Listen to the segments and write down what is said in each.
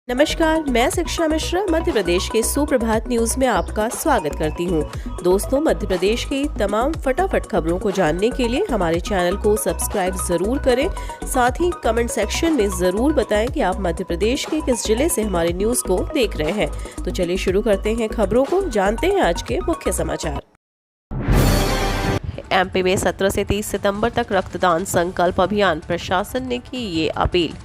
नमस्कार, मैं शिक्षा मिश्रा मध्य प्रदेश के सुप्रभात न्यूज में आपका स्वागत करती हूँ। दोस्तों, मध्य प्रदेश की तमाम फटाफट खबरों को जानने के लिए हमारे चैनल को सब्सक्राइब जरूर करें। साथ ही कमेंट सेक्शन में जरूर बताएं कि आप मध्य प्रदेश के किस जिले से हमारे न्यूज को देख रहे हैं। तो चलिए शुरू करते हैं खबरों को, जानते हैं आज के मुख्य समाचार। एमपी में 17 से 30 सितंबर तक रक्तदान संकल्प अभियान, प्रशासन ने की ये अपील।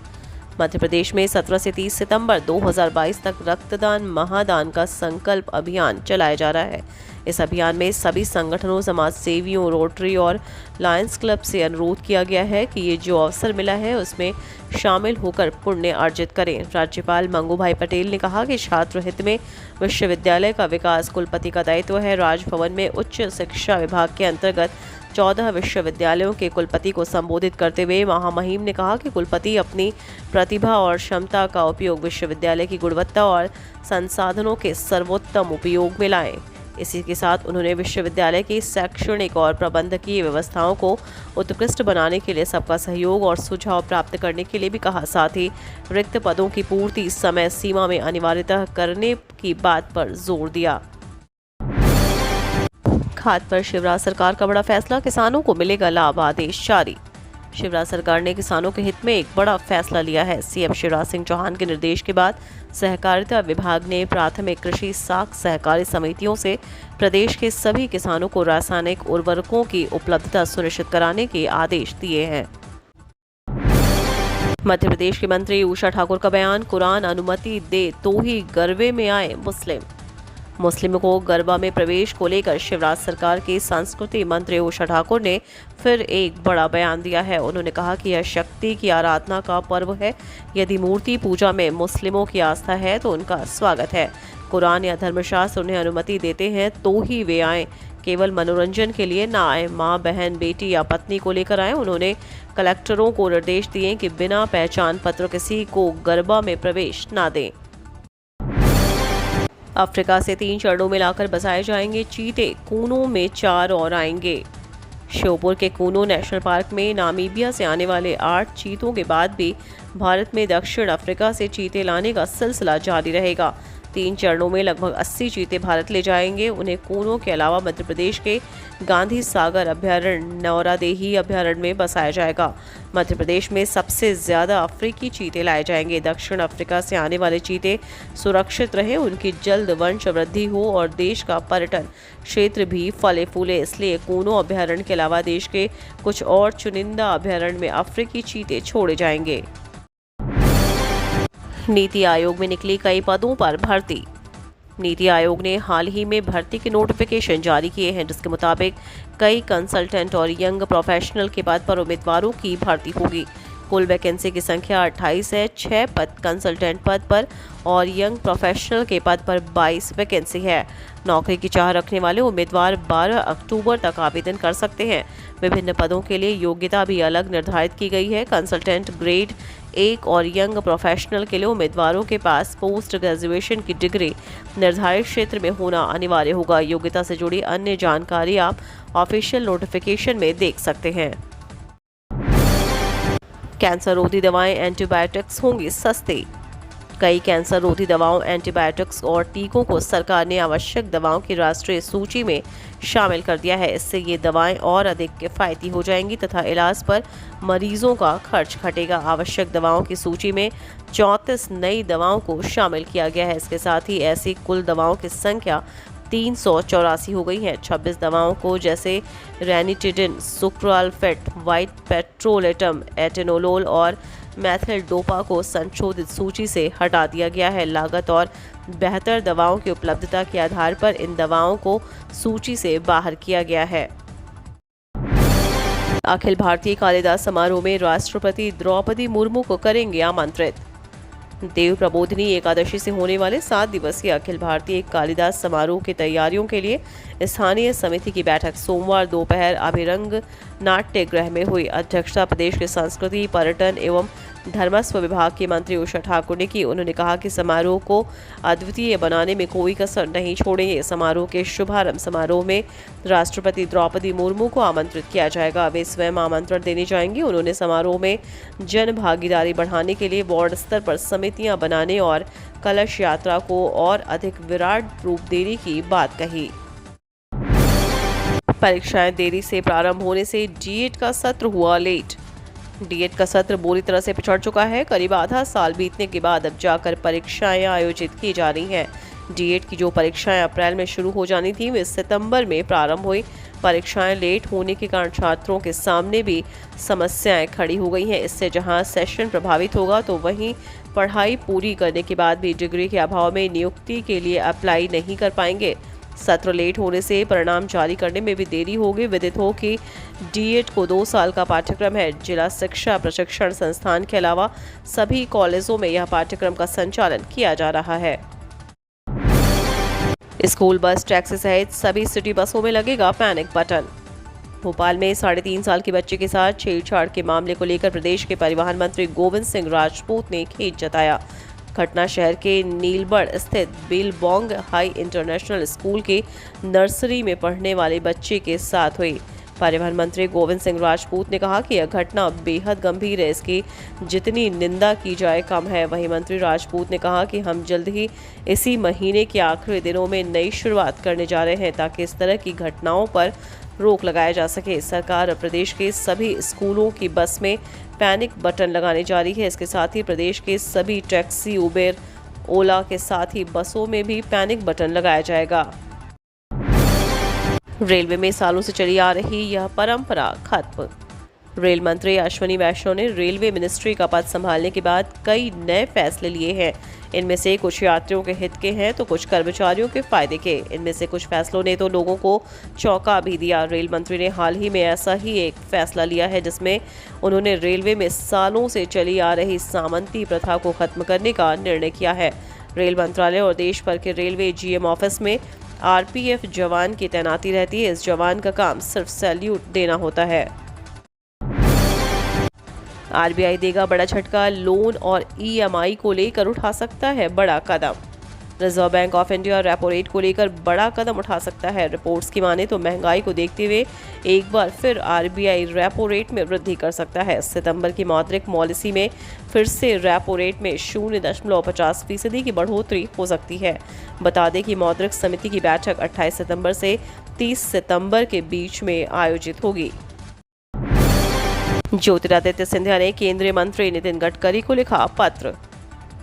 मध्य प्रदेश में 17 से 30 सितंबर 2022 तक रक्तदान महादान का संकल्प अभियान चलाया जा रहा है। इस अभियान में सभी संगठनों, समाज सेवियों, रोटरी और लायंस क्लब से अनुरोध किया गया है कि ये जो अवसर मिला है उसमें शामिल होकर पुण्य अर्जित करें। राज्यपाल मंगू भाई पटेल ने कहा कि छात्र हित में विश्वविद्यालय का विकास कुलपति का दायित्व है। राजभवन में उच्च शिक्षा विभाग के अंतर्गत 14 विश्वविद्यालयों के कुलपति को संबोधित करते हुए महामहिम ने कहा कि कुलपति अपनी प्रतिभा और क्षमता का उपयोग विश्वविद्यालय की गुणवत्ता और संसाधनों के सर्वोत्तम उपयोग में लाएं। इसी के साथ उन्होंने विश्वविद्यालय की शैक्षणिक और प्रबंधकीय व्यवस्थाओं को उत्कृष्ट बनाने के लिए सबका सहयोग और सुझाव प्राप्त करने के लिए भी कहा। साथ ही रिक्त पदों की पूर्ति समय सीमा में अनिवार्यतः करने की बात पर जोर दिया। खाद पर शिवराज सरकार का बड़ा फैसला, किसानों को मिलेगा लाभ, आदेश जारी। शिवराज सरकार ने किसानों के हित में एक बड़ा फैसला लिया है। सीएम शिवराज सिंह चौहान के निर्देश के बाद सहकारिता विभाग ने प्राथमिक कृषि साख सहकारी समितियों से प्रदेश के सभी किसानों को रासायनिक उर्वरकों की उपलब्धता सुनिश्चित कराने के आदेश दिए हैं। मध्य प्रदेश की मंत्री उषा ठाकुर का बयान, कुरान अनुमति दे तो ही गरबे में आए मुस्लिमों को गरबा में प्रवेश को लेकर शिवराज सरकार की संस्कृति मंत्री उषा ठाकुर ने फिर एक बड़ा बयान दिया है। उन्होंने कहा कि यह शक्ति की आराधना का पर्व है। यदि मूर्ति पूजा में मुस्लिमों की आस्था है तो उनका स्वागत है। कुरान या धर्मशास्त्र उन्हें अनुमति देते हैं तो ही वे आएँ, केवल मनोरंजन के लिए ना आए। माँ, बहन, बेटी या पत्नी को लेकर आए। उन्होंने कलेक्टरों को निर्देश दिए कि बिना पहचान पत्र किसी को गरबा में प्रवेश ना दें। अफ्रीका से 3 चरणों में लाकर बसाए जाएंगे चीते, कूनो में 4 और आएंगे। श्योपुर के कूनो नेशनल पार्क में नामीबिया से आने वाले 8 चीतों के बाद भी भारत में दक्षिण अफ्रीका से चीते लाने का सिलसिला जारी रहेगा। 3 चरणों में लगभग 80 चीते भारत ले जाएंगे। उन्हें कूनो के अलावा मध्य प्रदेश के गांधी सागर अभ्यारण्य, नौरादेही अभ्यारण्य में बसाया जाएगा। मध्य प्रदेश में सबसे ज्यादा अफ्रीकी चीते लाए जाएंगे। दक्षिण अफ्रीका से आने वाले चीते सुरक्षित रहे, उनकी जल्द वंश वृद्धि हो और देश का पर्यटन क्षेत्र भी फले फूले, इसलिए कूनो अभ्यारण्य के अलावा देश के कुछ और चुनिंदा अभ्यारण्य में अफ्रीकी चीते छोड़े जाएंगे। नीति आयोग में निकली कई पदों पर भर्ती। नीति आयोग ने हाल ही में भर्ती के नोटिफिकेशन जारी किए हैं, जिसके मुताबिक कई कंसल्टेंट और यंग प्रोफेशनल के पद पर उम्मीदवारों की भर्ती होगी। कुल वैकेंसी की संख्या 28 है। 6 पद कंसल्टेंट पद पर और यंग प्रोफेशनल के पद पर 22 वैकेंसी है। नौकरी की चाह रखने वाले उम्मीदवार 12 अक्टूबर तक आवेदन कर सकते हैं। विभिन्न पदों के लिए योग्यता भी अलग निर्धारित की गई है। कंसल्टेंट ग्रेड 1 और यंग प्रोफेशनल के लिए उम्मीदवारों के पास पोस्ट ग्रेजुएशन की डिग्री निर्धारित क्षेत्र में होना अनिवार्य होगा। योग्यता से जुड़ी अन्य जानकारी आप ऑफिशियल नोटिफिकेशन में देख सकते हैं। कैंसर रोधी दवाएं, एंटीबायोटिक्स होंगी सस्ती। कई कैंसर रोधी दवाओं, एंटीबायोटिक्स और टीकों को सरकार ने आवश्यक दवाओं की राष्ट्रीय सूची में शामिल कर दिया है। इससे ये दवाएं और अधिक किफ़ायती हो जाएंगी तथा इलाज पर मरीजों का खर्च घटेगा। आवश्यक दवाओं की सूची में 34 नई दवाओं को शामिल किया गया है। इसके साथ ही ऐसी कुल दवाओं की संख्या 384 हो गई है। 26 दवाओं को जैसे ranitidine, sucralfate, white petrolatum, atenolol और मैथिल्डोपा को संशोधित सूची से हटा दिया गया है। लागत और बेहतर दवाओं की उपलब्धता के आधार पर इन दवाओं को सूची से बाहर किया गया है। अखिल भारतीय कालिदास समारोह में राष्ट्रपति द्रौपदी मुर्मू को करेंगे आमंत्रित। देव प्रबोधिनी एकादशी से होने वाले 7 दिवसीय अखिल भारतीय कालिदास समारोह की तैयारियों के लिए स्थानीय समिति की बैठक सोमवार दोपहर अभिरंग नाट्य गृह में हुई। अध्यक्षता प्रदेश के संस्कृति, पर्यटन एवं धर्मस्व विभाग की मंत्री उषा ठाकुर ने की। उन्होंने कहा कि समारोह को अद्वितीय बनाने में कोई कसर नहीं छोड़ेंगे। समारोह के शुभारंभ समारोह में राष्ट्रपति द्रौपदी मुर्मू को आमंत्रित किया जाएगा। वे स्वयं आमंत्रण देने जाएंगे। उन्होंने समारोह में जन भागीदारी बढ़ाने के लिए वार्ड स्तर पर समितियां बनाने और कलश यात्रा को और अधिक विराट रूप देने की बात कही। परीक्षाएं देरी से प्रारंभ होने से डीएड का सत्र हुआ लेट। डीएड का सत्र बुरी तरह से पिछड़ चुका है। करीब आधा साल बीतने के बाद अब जाकर परीक्षाएं आयोजित की जा रही हैं। डीएड की जो परीक्षाएं अप्रैल में शुरू हो जानी थी वे सितंबर में प्रारंभ हुई। परीक्षाएं लेट होने के कारण छात्रों के सामने भी समस्याएं खड़ी हो गई हैं। इससे जहां सेशन प्रभावित होगा तो वहीं पढ़ाई पूरी करने के बाद भी डिग्री के अभाव में नियुक्ति के लिए अप्लाई नहीं कर पाएंगे। सत्र लेट होने से परिणाम जारी करने में भी देरी होगी। विदित हो कि डीएड को 2 साल का पाठ्यक्रम है। जिला शिक्षा प्रशिक्षण संस्थान के अलावा सभी कॉलेजों में यह पाठ्यक्रम का संचालन किया जा रहा है। स्कूल बस, टैक्सी सहित सभी सिटी बसों में लगेगा पैनिक बटन। भोपाल में 3.5 साल के बच्चे के साथ छेड़छाड़ के मामले को लेकर प्रदेश के परिवहन मंत्री गोविंद सिंह राजपूत ने खेद जताया। घटना शहर के नीलबढ़ स्थित बिलबोंग हाई इंटरनेशनल स्कूल के नर्सरी में पढ़ने वाले बच्चे के साथ हुई। परिवहन मंत्री गोविंद सिंह राजपूत ने कहा कि यह घटना बेहद गंभीर है। इसकी जितनी निंदा की जाए कम है। वहीं मंत्री राजपूत ने कहा कि हम जल्द ही इसी महीने के आखिरी दिनों में नई शुरुआत करने जा रहे हैं ताकि इस तरह की घटनाओं पर रोक लगाया जा सके। सरकार अब प्रदेश के सभी स्कूलों की बस में पैनिक बटन लगाने जा रही है। इसके साथ ही प्रदेश के सभी टैक्सी, उबेर, ओला के साथ ही बसों में भी पैनिक बटन लगाया जाएगा। रेलवे में सालों से चली आ रही यह परंपरा खत्म। रेल मंत्री अश्विनी वैष्णव ने रेलवे मिनिस्ट्री का पद संभालने के बाद कई नए फैसले लिए हैं। इनमें से कुछ यात्रियों के हित के हैं तो कुछ कर्मचारियों के फायदे के। इनमें से कुछ फैसलों ने तो लोगों को चौंका भी दिया। रेल मंत्री ने हाल ही में ऐसा ही एक फैसला लिया है जिसमें उन्होंने रेलवे में सालों से चली आ रही सामंती प्रथा को खत्म करने का निर्णय किया है। रेल मंत्रालय और देश भर के रेलवे जीएम ऑफिस में आरपीएफ जवान की तैनाती रहती है। इस जवान का काम सिर्फ सैल्यूट देना होता है। आरबीआई देगा बड़ा झटका। लोन और ईएमआई को लेकर उठा सकता है बड़ा कदम। Reserve bank of India repo rate को लेकर बड़ा कदम उठा सकता है। रिपोर्ट्स की माने तो महंगाई को देखते हुए एक बार फिर आरबीआई रेपो रेट में वृद्धि कर सकता है। सितंबर की मौद्रिक पॉलिसी में फिर से रेपो रेट में 0.50% की बढ़ोतरी हो सकती है। बता दें कि मौद्रिक समिति की बैठक 28 सितंबर से 30 सितंबर के बीच में आयोजित होगी। ज्योतिरादित्य सिंधिया ने केंद्रीय मंत्री नितिन गडकरी को लिखा पत्र।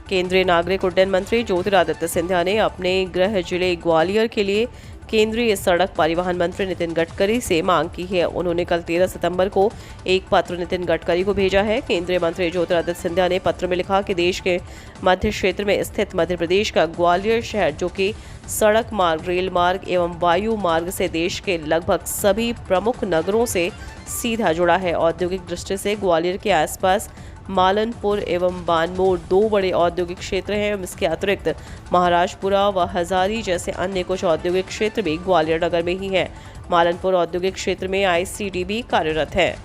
केंद्रीय नागरिक उड्डयन मंत्री ज्योतिरादित्य सिंधिया ने अपने गृह जिले ग्वालियर के लिए केंद्रीय सड़क परिवहन मंत्री नितिन गडकरी से मांग की है। उन्होंने कल 13 सितंबर को एक पत्र नितिन गडकरी को भेजा है। केंद्रीय मंत्री ज्योतिरादित्य सिंधिया ने पत्र में लिखा कि देश के मध्य क्षेत्र में स्थित मध्य प्रदेश का ग्वालियर शहर, जो कि सड़क मार्ग, रेल मार्ग एवं वायु मार्ग से देश के लगभग सभी प्रमुख नगरों से सीधा जुड़ा है। औद्योगिक दृष्टि से ग्वालियर के आसपास मालनपुर एवं बानमोर 2 बड़े औद्योगिक क्षेत्र हैं। इसके अतिरिक्त महाराजपुरा व हजारी जैसे अन्य कुछ औद्योगिक क्षेत्र भी ग्वालियर नगर में ही हैं। मालनपुर औद्योगिक क्षेत्र में आईसीडीबी कार्यरत है।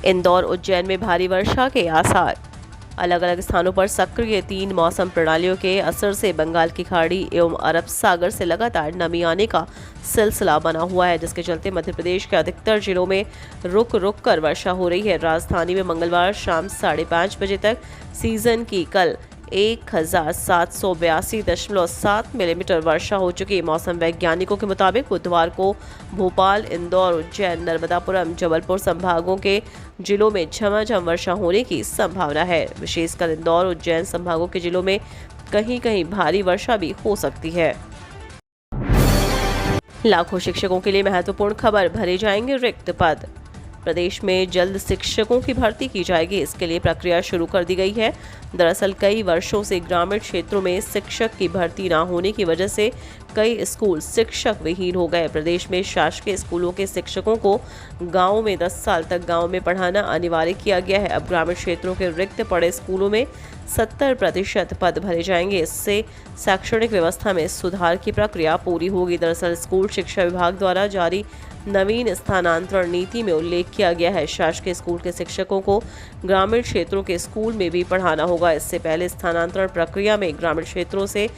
इंदौर, उज्जैन में भारी वर्षा के आसार। अलग अलग स्थानों पर सक्रिय 3 मौसम प्रणालियों के असर से बंगाल की खाड़ी एवं अरब सागर से लगातार नमी आने का सिलसिला बना हुआ है, जिसके चलते मध्य प्रदेश के अधिकतर जिलों में रुक रुक कर वर्षा हो रही है। राजधानी में मंगलवार शाम 5:30 बजे तक सीजन की कल 1782.7 मिलीमीटर वर्षा हो चुकी। मौसम वैज्ञानिकों के मुताबिक बुधवार को भोपाल, इंदौर, उज्जैन, नर्मदापुरम, जबलपुर संभागों के जिलों में झमाझम वर्षा होने की संभावना है। विशेषकर इंदौर, उज्जैन संभागों के जिलों में कहीं कहीं भारी वर्षा भी हो सकती है। लाखों शिक्षकों के लिए महत्वपूर्ण खबर, भरे जाएंगे रिक्त पद। प्रदेश में जल्द शिक्षकों की भर्ती की जाएगी। इसके लिए प्रक्रिया शुरू कर दी गई है। दरअसल कई वर्षों से ग्रामीण क्षेत्रों में शिक्षक की भर्ती न होने की वजह से कई स्कूल शिक्षक विहीन हो गए। प्रदेश में शासकीय स्कूलों के शिक्षकों को गांव में 10 साल तक गांव में पढ़ाना अनिवार्य किया गया है। अब ग्रामीण क्षेत्रों के रिक्त पड़े स्कूलों में 70% पद भरे जाएंगे। इससे शैक्षणिक व्यवस्था में सुधार की प्रक्रिया पूरी होगी। दरअसल स्कूल शिक्षा विभाग द्वारा जारी नवीन स्थानांतरण नीति में उल्लेख किया गया है, शासकीय स्कूल के शिक्षकों को ग्रामीण क्षेत्रों के स्कूल में भी पढ़ाना होगा। इससे पहले स्थानांतरण प्रक्रिया में ग्रामीण क्षेत्रों से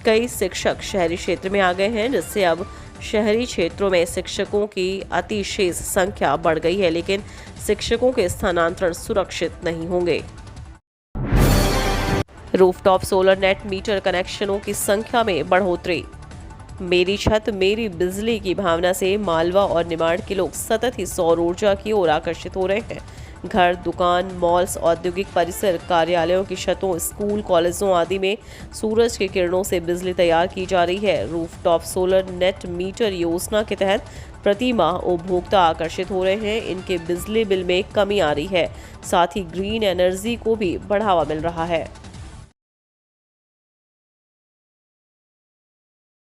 कई शिक्षक शहरी क्षेत्र में आ गए हैं, जिससे अब शहरी क्षेत्रों में शिक्षकों की अतिशेष संख्या बढ़ गई है, लेकिन शिक्षकों के स्थानांतरण सुरक्षित नहीं होंगे। रूफटॉप सोलर नेट मीटर कनेक्शनों की संख्या में बढ़ोतरी। मेरी छत मेरी बिजली की भावना से मालवा और निमाड़ के लोग सतत ही सौर ऊर्जा की ओर आकर्षित हो रहे हैं। घर, दुकान, मॉल्स, औद्योगिक परिसर, कार्यालयों की छतों, स्कूल, कॉलेजों आदि में सूरज की किरणों से बिजली तैयार की जा रही है। रूफटॉप सोलर नेट मीटर योजना के तहत प्रति माह उपभोक्ता आकर्षित हो रहे हैं। इनके बिजली बिल में कमी आ रही है, साथ ही ग्रीन एनर्जी को भी बढ़ावा मिल रहा है।